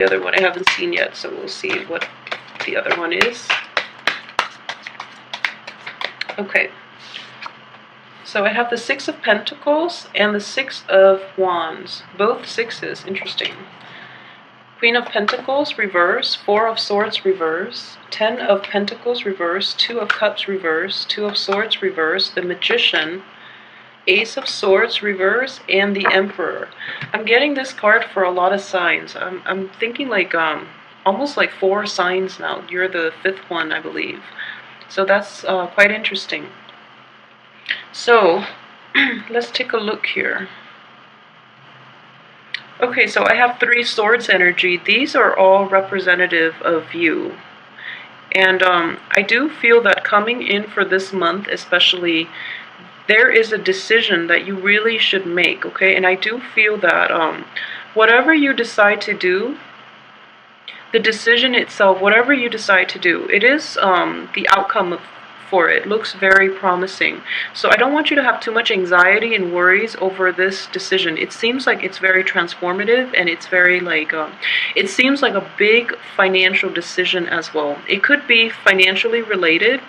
The other one I haven't seen yet, so we'll see what the other one is. Okay. So I have the Six of Pentacles and the Six of Wands. Both sixes. Interesting. Queen of Pentacles, reverse. Four of Swords, reverse. 10 of Pentacles, reverse. 2 of Cups, reverse. 2 of Swords, reverse. The Magician. Ace of Swords, reverse. And the Emperor. I'm getting this card for a lot of signs. I'm thinking like almost like 4 signs now. You're the 5th one, I believe. So that's quite interesting. So, let's take a look here. Okay, so I have 3 swords energy. These are all representative of you. And I do feel that coming in for this month, especially, there is a decision that you really should make, okay? And I do feel that whatever you decide to do, the decision itself, whatever you decide to do, it is the outcome for it looks very promising. So I don't want you to have too much anxiety and worries over this decision. It seems like it's very transformative, and it's very like it seems like a big financial decision as well. It could be financially related.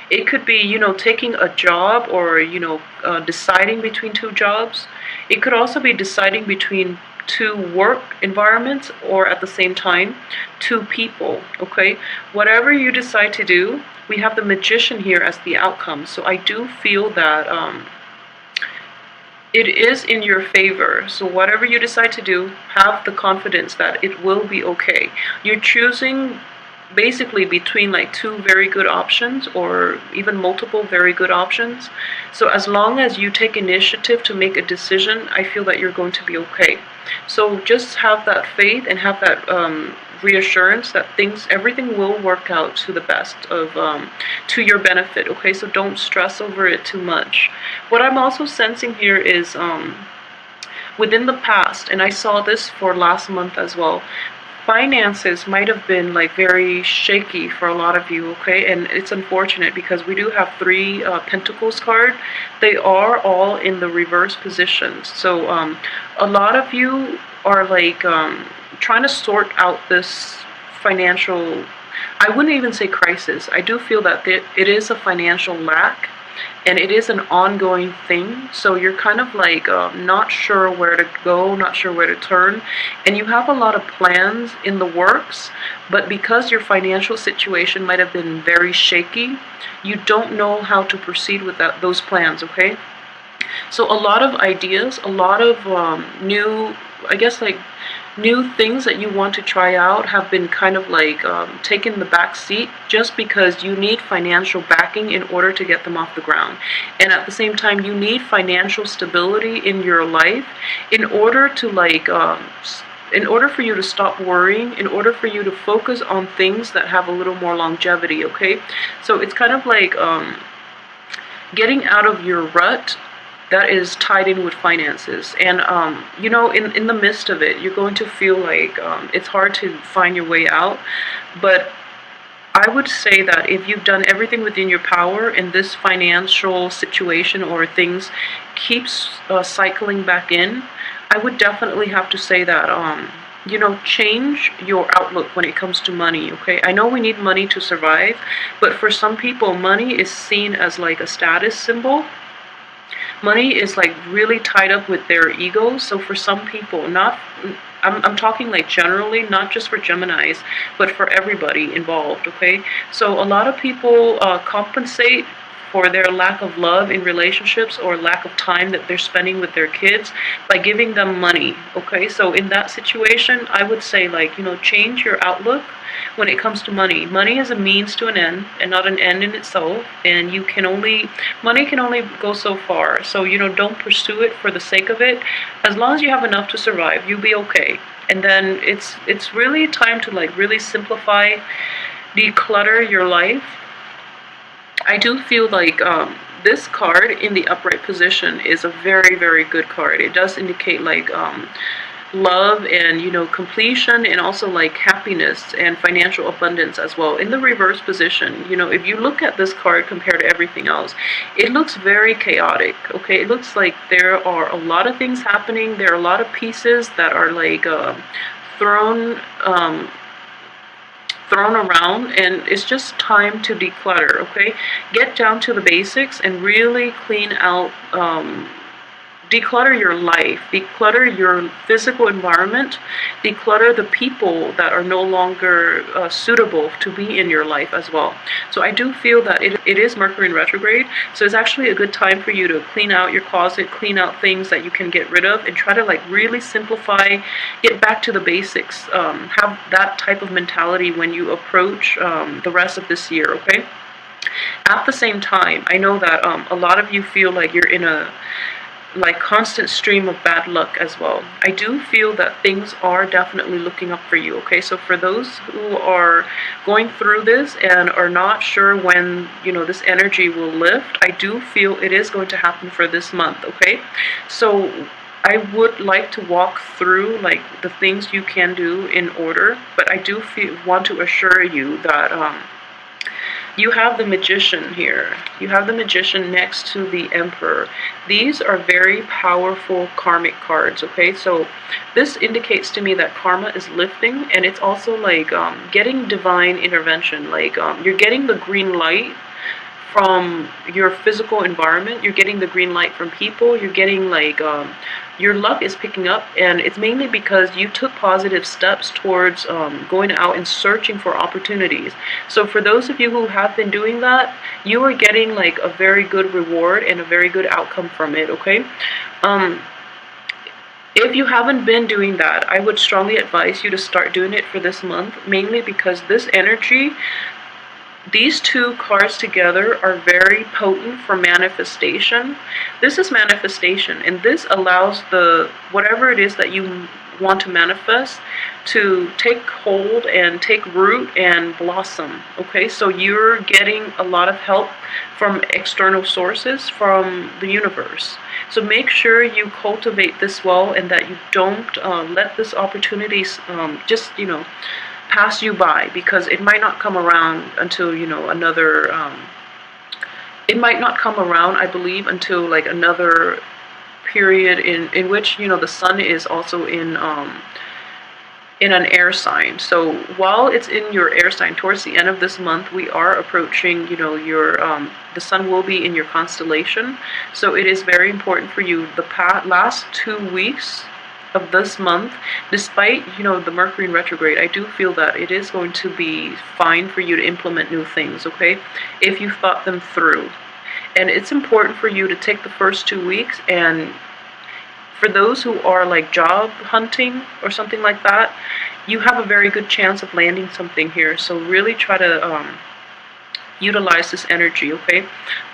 It could be, you know, taking a job, or, you know, deciding between 2 jobs. It could also be deciding between 2 work environments, or at the same time 2 people, okay? Whatever you decide to do, we have the Magician here as the outcome. So I do feel that it is in your favor. So whatever you decide to do, have the confidence that it will be okay. You're choosing basically between like 2 very good options, or even multiple very good options. So as long as you take initiative to make a decision, I feel that you're going to be okay. So just have that faith and have that reassurance that everything will work out to the best of to your benefit, okay? So don't stress over it too much. What I'm also sensing here is within the past, and I saw this for last month as well, finances might have been like very shaky for a lot of you, okay? And it's unfortunate because we do have 3 Pentacles card. They are all in the reverse positions. So a lot of you are like trying to sort out this financial, I wouldn't even say crisis. I do feel that it is a financial lack, and it is an ongoing thing. So you're kind of like not sure where to go, not sure where to turn, and you have a lot of plans in the works, but because your financial situation might have been very shaky, you don't know how to proceed with those plans, okay? So a lot of ideas, a lot of new, I guess like new things that you want to try out have been kind of like taken the back seat, just because you need financial backing in order to get them off the ground. And at the same time, you need financial stability in your life in order to like in order for you to stop worrying, in order for you to focus on things that have a little more longevity, okay? So it's kind of like getting out of your rut that is tied in with finances. And you know, in the midst of it, you're going to feel like it's hard to find your way out. But I would say that if you've done everything within your power, and this financial situation or things keeps cycling back in, I would definitely have to say that you know, change your outlook when it comes to money, okay? I know we need money to survive, but for some people, money is seen as like a status symbol. Money is like really tied up with their ego. So for some people, I'm talking like generally, not just for Geminis, but for everybody involved, okay? So a lot of people compensate for their lack of love in relationships, or lack of time that they're spending with their kids, by giving them money, okay? So in that situation, I would say, like, you know, change your outlook when it comes to money. Money is a means to an end, and not an end in itself, and money can only go so far. So, you know, don't pursue it for the sake of it. As long as you have enough to survive, you'll be okay. And then it's really time to like really simplify, declutter your life. I do feel like this card in the upright position is a very, very good card. It does indicate like love and, you know, completion, and also like happiness and financial abundance as well. In the reverse position, you know, if you look at this card compared to everything else, it looks very chaotic, okay? It looks like there are a lot of things happening. There are a lot of pieces that are like thrown thrown around, and it's just time to declutter. Okay, get down to the basics and really clean out, declutter your life, declutter your physical environment, declutter the people that are no longer suitable to be in your life as well. So I do feel that it is Mercury in retrograde, so it's actually a good time for you to clean out your closet, clean out things that you can get rid of, and try to like really simplify, get back to the basics, have that type of mentality when you approach the rest of this year, okay? At the same time, I know that a lot of you feel like you're in a like constant stream of bad luck as well. I do feel that things are definitely looking up for you, okay? So for those who are going through this and are not sure when, you know, this energy will lift, I do feel it is going to happen for this month, okay? So I would like to walk through like the things you can do in order, but I do want to assure you that you have the Magician here. You have the Magician next to the Emperor. These are very powerful karmic cards, okay? So this indicates to me that karma is lifting, and it's also like getting divine intervention. Like you're getting the green light from your physical environment, you're getting the green light from people, you're getting like your luck is picking up, and it's mainly because you took positive steps towards going out and searching for opportunities. So for those of you who have been doing that, you are getting like a very good reward and a very good outcome from it, okay? If you haven't been doing that, I would strongly advise you to start doing it for this month, mainly because this energy, these two cards together are very potent for manifestation. This is manifestation, and this allows the whatever it is that you want to manifest to take hold and take root and blossom, okay? So you're getting a lot of help from external sources, from the universe. So make sure you cultivate this well, and that you don't let this opportunity just, you know, pass you by, because it might not come around until, you know, another it might not come around, I believe, until like another period in which, you know, the sun is also in an air sign. So while it's in your air sign towards the end of this month, we are approaching, you know, your the sun will be in your constellation. So it is very important for you the last 2 weeks of this month, despite, you know, the Mercury in retrograde, I do feel that it is going to be fine for you to implement new things, okay, if you thought them through. And it's important for you to take the first 2 weeks, and for those who are like job hunting or something like that, you have a very good chance of landing something here. So really try to utilize this energy, okay?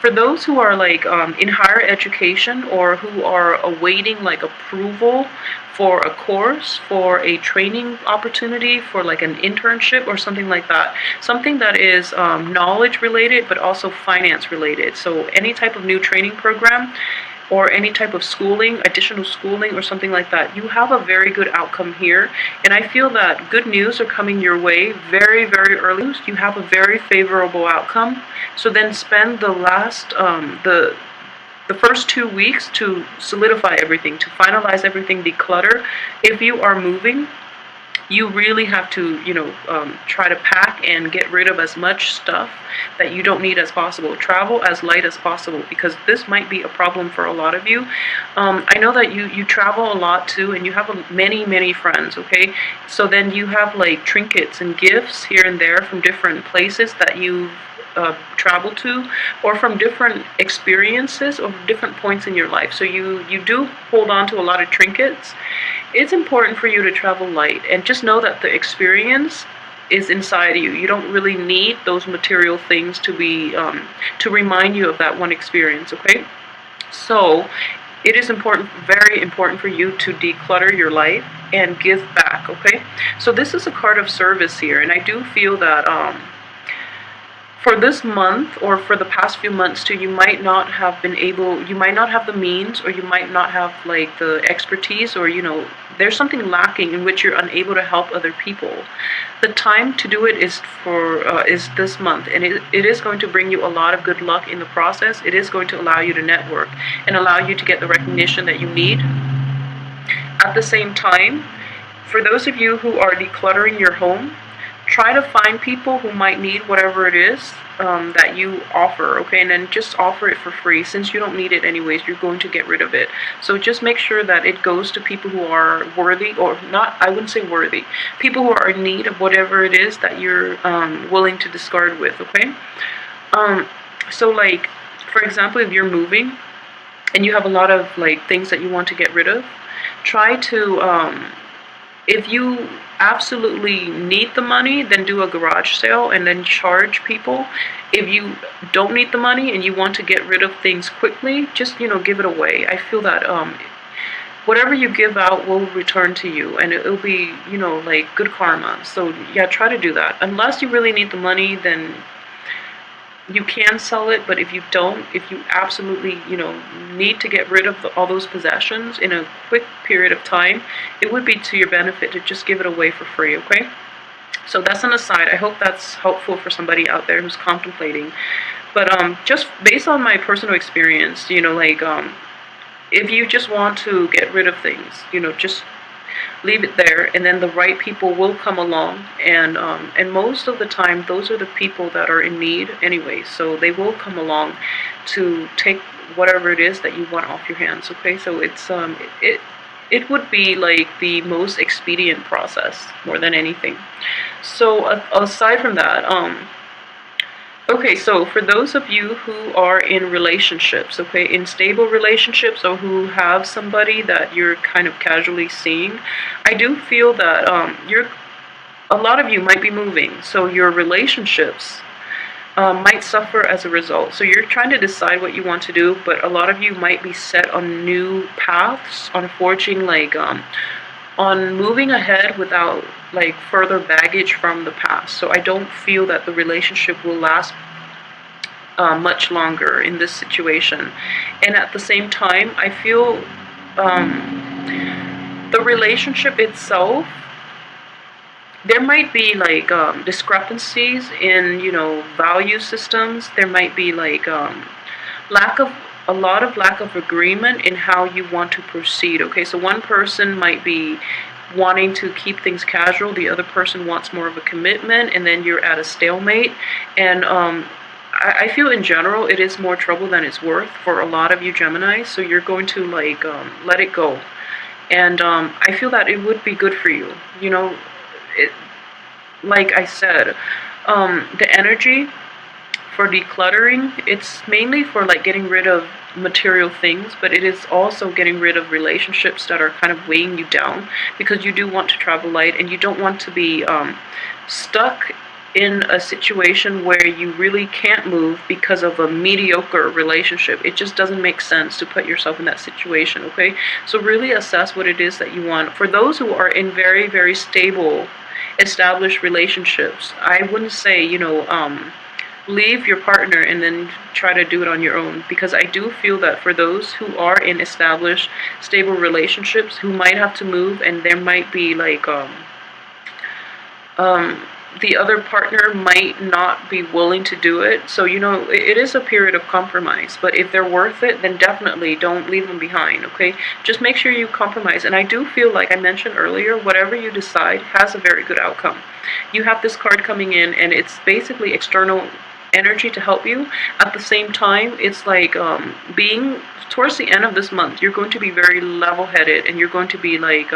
For those who are like in higher education, or who are awaiting like approval for a course, for a training opportunity, for like an internship or something like that, something that is knowledge related but also finance related. So any type of new training program or any type of schooling, additional schooling or something like that, you have a very good outcome here. And I feel that good news are coming your way very, very early. You have a very favorable outcome. So then spend the last, the first 2 weeks to solidify everything, to finalize everything, declutter. If you are moving, you really have to, you know, try to pack and get rid of as much stuff that you don't need as possible. Travel as light as possible, because this might be a problem for a lot of you. I know that you travel a lot too, and you have many friends, okay? So then you have like trinkets and gifts here and there from different places that you travel to, or from different experiences or different points in your life. So you do hold on to a lot of trinkets. It's important for you to travel light, and just know that the experience is inside you. You don't really need those material things to be to remind you of that one experience, okay? So it is important, very important for you to declutter your life and give back, okay? So this is a card of service here, and I do feel that for this month, or for the past few months too, you might not have been able, you might not have the means, or you might not have like the expertise, or, you know, there's something lacking in which you're unable to help other people. The time to do it is this month, and it is going to bring you a lot of good luck in the process. It is going to allow you to network and allow you to get the recognition that you need. At the same time, For those of you who are decluttering your home, try to find people who might need whatever it is that you offer, okay? And then just offer it for free. Since you don't need it anyways, you're going to get rid of it. So just make sure that it goes to people who are worthy, or not, I wouldn't say worthy, people who are in need of whatever it is that you're willing to discard with, okay? So like, for example, if you're moving and you have a lot of like things that you want to get rid of, try to if you absolutely need the money, then do a garage sale and then charge people. If you don't need the money and you want to get rid of things quickly, just, give it away. I feel that whatever you give out will return to you, and it'll be, like good karma. So yeah, try to do that. Unless you really need the money, then you can sell it. But if you don't, if you absolutely, need to get rid of all those possessions in a quick period of time, it would be to your benefit to just give it away for free, okay? So that's an aside. I hope that's helpful for somebody out there who's contemplating. But just based on my personal experience, if you just want to get rid of things, just leave it there, and then the right people will come along, and most of the time those are the people that are in need anyway, so they will come along to take whatever it is that you want off your hands, okay? So it's it would be like the most expedient process more than anything. So aside from that, okay, so for those of you who are in relationships, okay, in stable relationships, or who have somebody that you're kind of casually seeing, I do feel that a lot of you might be moving, so your relationships might suffer as a result. So you're trying to decide what you want to do, but a lot of you might be set on new paths, on forging on moving ahead without like further baggage from the past. So I don't feel that the relationship will last much longer in this situation. And at the same time, I feel the relationship itself, there might be like discrepancies in value systems. There might be like a lot of lack of agreement in how you want to proceed. Okay, so one person might be wanting to keep things casual, the other person wants more of a commitment, and then you're at a stalemate. And I feel in general it is more trouble than it's worth for a lot of you Gemini, so you're going to like let it go. And I feel that it would be good for you. Like I said, the energy for decluttering, it's mainly for like getting rid of material things, but it is also getting rid of relationships that are kind of weighing you down, because you do want to travel light, and you don't want to be stuck in a situation where you really can't move because of a mediocre relationship. It just doesn't make sense to put yourself in that situation, okay? So really assess what it is that you want. For those who are in very, very stable, established relationships, I wouldn't say, leave your partner and then try to do it on your own, because I do feel that for those who are in established, stable relationships who might have to move, and there might be like the other partner might not be willing to do it. So it is a period of compromise, but if they're worth it, then definitely don't leave them behind, okay? Just make sure you compromise. And I do feel, like I mentioned earlier, whatever you decide has a very good outcome. You have this card coming in, and it's basically external energy to help you. At the same time, it's like being towards the end of this month, you're going to be very level-headed, and you're going to be like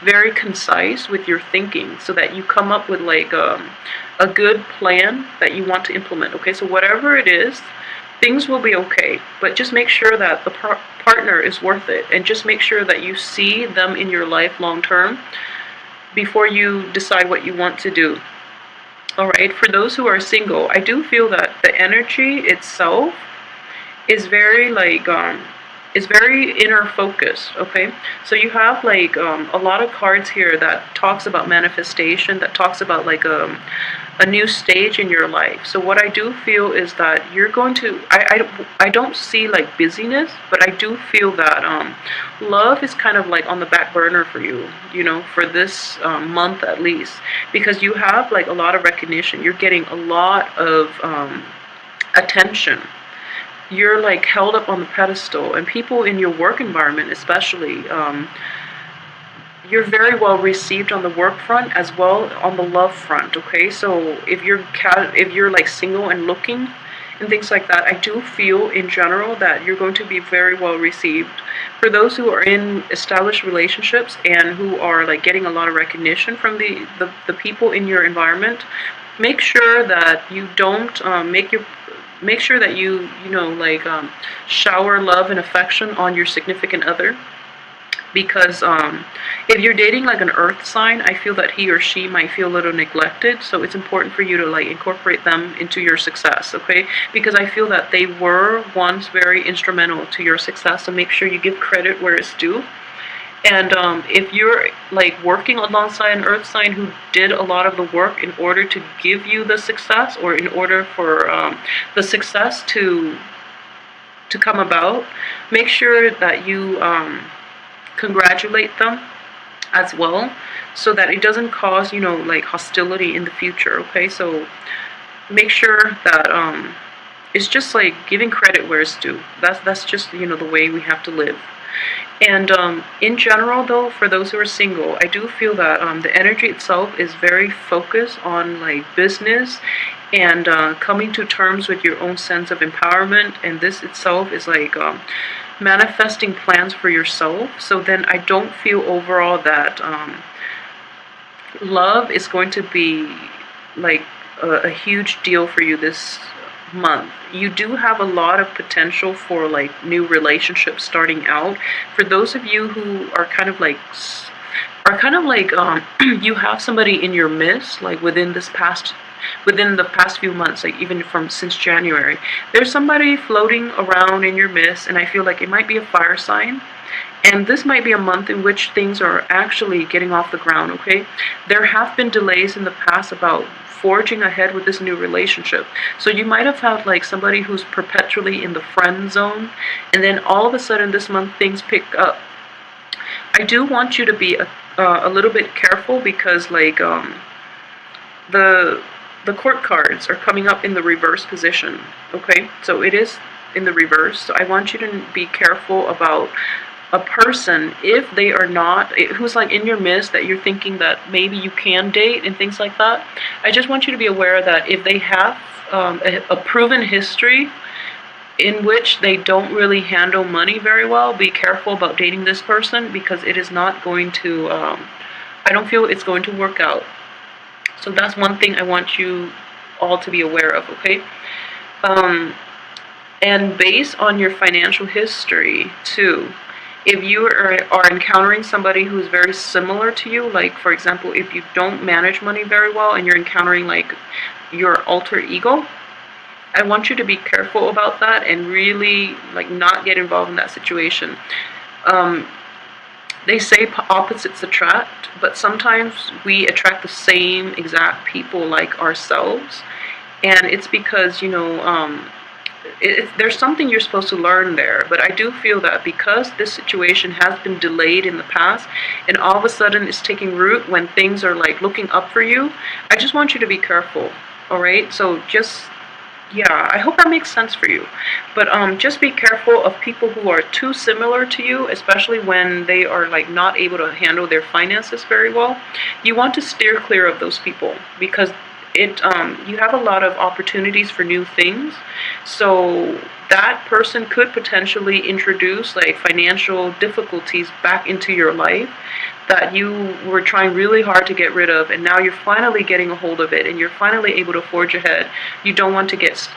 very concise with your thinking, so that you come up with like a good plan that you want to implement, okay? So whatever it is, things will be okay, but just make sure that the partner is worth it, and just make sure that you see them in your life long term before you decide what you want to do. Alright, for those who are single, I do feel that the energy itself is very like is very inner focused, okay? So you have like a lot of cards here that talks about manifestation, that talks about like a new stage in your life. So what I do feel is that you're going to, I don't see like busyness, but I do feel that love is kind of like on the back burner for you, for this month at least, because you have like a lot of recognition. You're getting a lot of attention. You're like held up on the pedestal, and people in your work environment especially, you're very well received on the work front as well on the love front. Okay, so if you're like single and looking and things like that, I do feel in general that you're going to be very well received. For those who are in established relationships and who are like getting a lot of recognition from the people in your environment, make sure that you don't make sure that you know like shower love and affection on your significant other, because if you're dating like an earth sign, I feel that he or she might feel a little neglected, so it's important for you to like incorporate them into your success. Okay, because I feel that they were once very instrumental to your success, so make sure you give credit where it's due. And if you're like working alongside an earth sign who did a lot of the work in order to give you the success, or in order for the success to come about, make sure that you congratulate them as well, so that it doesn't cause, you know, like hostility in the future. Okay, so make sure that it's just like giving credit where it's due. That's just, you know, the way we have to live. And in general, though, for those who are single, I do feel that the energy itself is very focused on like business and coming to terms with your own sense of empowerment. And this itself is like manifesting plans for yourself. So then I don't feel overall that love is going to be like a huge deal for you this month. You do have a lot of potential for like new relationships starting out. For those of you who are kind of like you have somebody in your midst, like within the past few months, like even from since January, there's somebody floating around in your midst, and I feel like it might be a fire sign. And this might be a month in which things are actually getting off the ground. Okay, there have been delays in the past about forging ahead with this new relationship. So you might have had like somebody who's perpetually in the friend zone, and then all of a sudden this month things pick up. I do want you to be a little bit careful, because like the court cards are coming up in the reverse position. Okay, so it is in the reverse. So I want you to be careful about a person, if they are not, who's like in your midst that you're thinking that maybe you can date and things like that. I just want you to be aware that if they have a proven history in which they don't really handle money very well, be careful about dating this person, because it is not going to, I don't feel it's going to work out. So that's one thing I want you all to be aware of, okay? And based on your financial history too, if you are encountering somebody who's very similar to you, like for example, if you don't manage money very well and you're encountering like your alter ego, I want you to be careful about that and really like not get involved in that situation. They say opposites attract, but sometimes we attract the same exact people like ourselves, and it's because, you know, there's something you're supposed to learn there. But I do feel that because this situation has been delayed in the past, and all of a sudden it's taking root when things are like looking up for you, I just want you to be careful. All right, so just, yeah, I hope that makes sense for you. But just be careful of people who are too similar to you, especially when they are like not able to handle their finances very well. You want to steer clear of those people, because you have a lot of opportunities for new things. So that person could potentially introduce like financial difficulties back into your life that you were trying really hard to get rid of, and now you're finally getting a hold of it and you're finally able to forge ahead. You don't want to get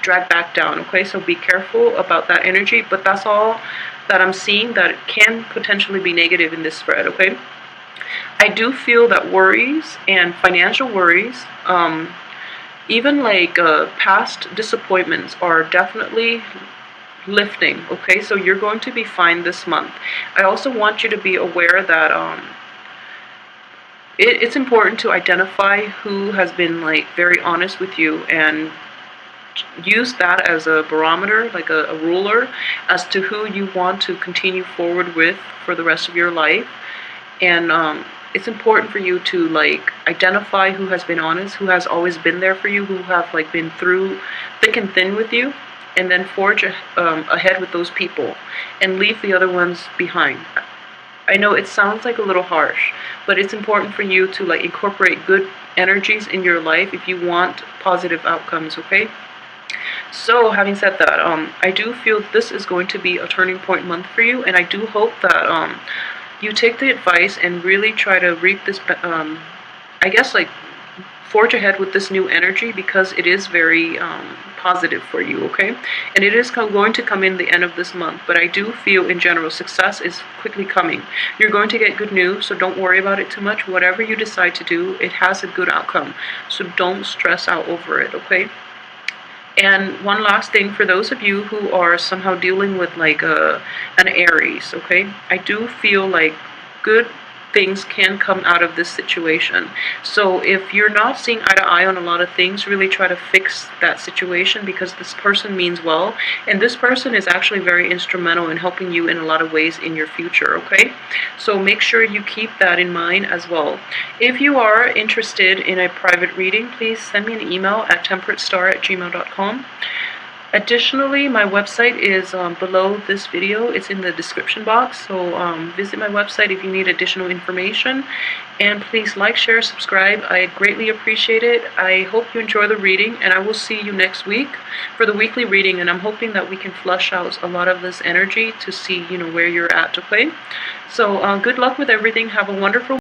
dragged back down. Okay, so be careful about that energy. But that's all that I'm seeing that can potentially be negative in this spread. Okay, I do feel that worries and financial worries, even like past disappointments, are definitely lifting. Okay, so you're going to be fine this month. I also want you to be aware that it's important to identify who has been like very honest with you, and use that as a barometer, like a ruler, as to who you want to continue forward with for the rest of your life. And it's important for you to like identify who has been honest, who has always been there for you, who have like been through thick and thin with you, and then forge ahead with those people and leave the other ones behind. I know it sounds like a little harsh, but it's important for you to like incorporate good energies in your life if you want positive outcomes, okay? So, having said that, I do feel this is going to be a turning point month for you, and I do hope that you take the advice and really try to reap this, I guess, like forge ahead with this new energy, because it is very positive for you, okay? And it is going to come in the end of this month, but I do feel in general success is quickly coming. You're going to get good news, so don't worry about it too much. Whatever you decide to do, it has a good outcome, so don't stress out over it, okay? And one last thing, for those of you who are somehow dealing with like an Aries, okay? I do feel like good things can come out of this situation. So if you're not seeing eye to eye on a lot of things, really try to fix that situation, because this person means well, and this person is actually very instrumental in helping you in a lot of ways in your future, okay? So make sure you keep that in mind as well. If you are interested in a private reading, please send me an email at temperatestar@gmail.com. Additionally, my website is below this video. It's in the description box, so visit my website if you need additional information. And please like, share, subscribe. I greatly appreciate it. I hope you enjoy the reading, and I will see you next week for the weekly reading, and I'm hoping that we can flush out a lot of this energy to see, where you're at, okay? So good luck with everything. Have a wonderful